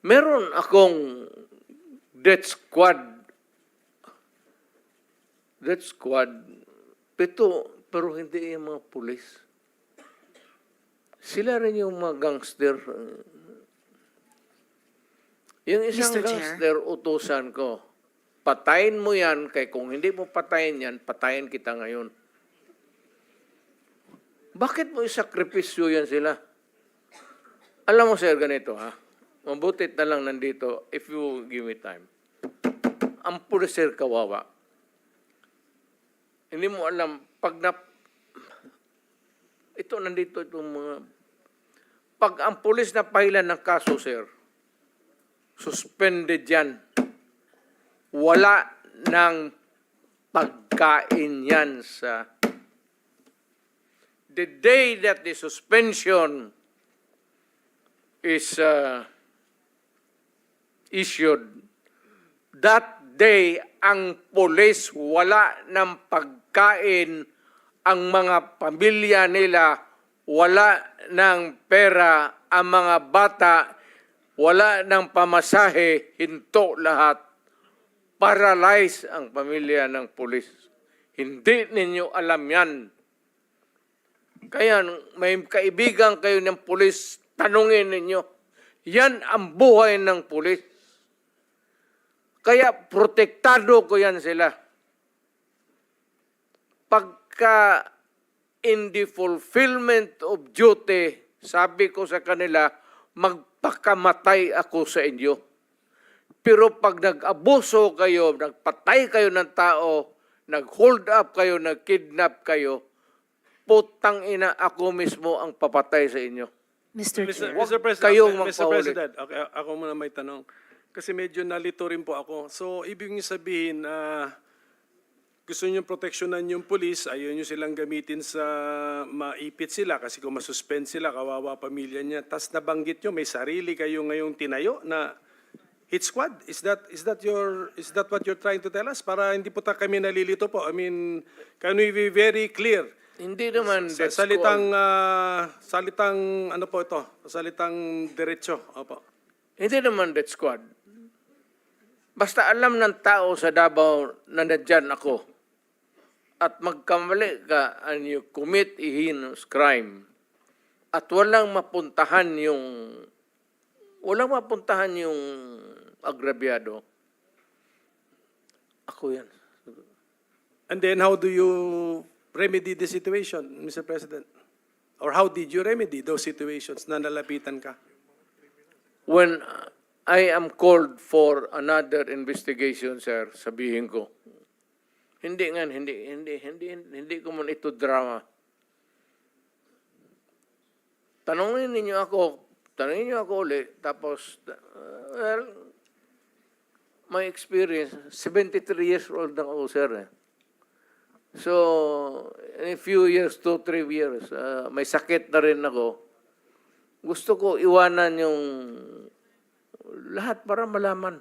Meron akong death squad, pero hindi yung mga pulis. Sila rin yung mga gangster. Yung isang Mr. Chair. gangster, utusan ko, patayin mo yan, kaya kung hindi mo patayin yan, patayin kita ngayon. Bakit mo isakripisyo yan sila? Alam mo, sir, ganito, ha? Mabutit na lang nandito, if you give me time. Ang pulis, sir, kawawa. Hindi mo alam, ito, nandito itong mga... Pag ang pulis na pahilan ng kaso, sir, suspended yan. Wala ng pagkain yan sa... The day that the suspension is issued, that day, ang pulis wala ng pagkain, ang mga pamilya nila wala ng pera, ang mga bata wala ng pamasahe, hinto lahat. Paralyze ang pamilya ng pulis. Hindi ninyo alam yan. Kaya may kaibigan kayo ng pulis, tanungin ninyo. Yan ang buhay ng pulis. Kaya protektado ko yan sila. Pagka in the fulfillment of duty, sabi ko sa kanila, magpakamatay ako sa inyo. Pero pag nag-abuso kayo, nagpatay kayo ng tao, nag-hold up kayo, nag-kidnap kayo, putang ina, ako mismo ang papatay sa inyo. Mr. Chair. Mr. President, kayong Mr. magpahuli. President, okay, ako muna may tanong. Kasi medyo nalito rin po ako. So, ibig niyo sabihin, gusto niyo proteksyonan yung pulis, ayaw niyo silang gamitin sa maipit sila kasi kung masuspend sila, kawawa pamilya niya. Tas nabanggit niyo, may sarili kayo ngayong tinayo na hit squad. Is that what you're trying to tell us? Para hindi po kami nalilito po. I mean, can we be very clear? Hindi naman death Salitang, squad. salitang, ano po ito? Salitang diretso. Opo. Hindi naman death squad. Basta alam ng tao sa Davao na nandyan ako at magkamali ka and you commit a heinous crime at walang mapuntahan yung agrabyado, ako yan. And then how do you remedy the situation, Mr. President? Or how did you remedy those situations na nalapitan ka? When I am called for another investigation, sir, sabihin ko, hindi ko man ito drama. Tanungin niyo ako ulit, tapos, well, my experience, 73 years old na ako, sir. So, in a few years, 2-3 years, may sakit na rin ako. Gusto ko iwanan yung lahat para malaman.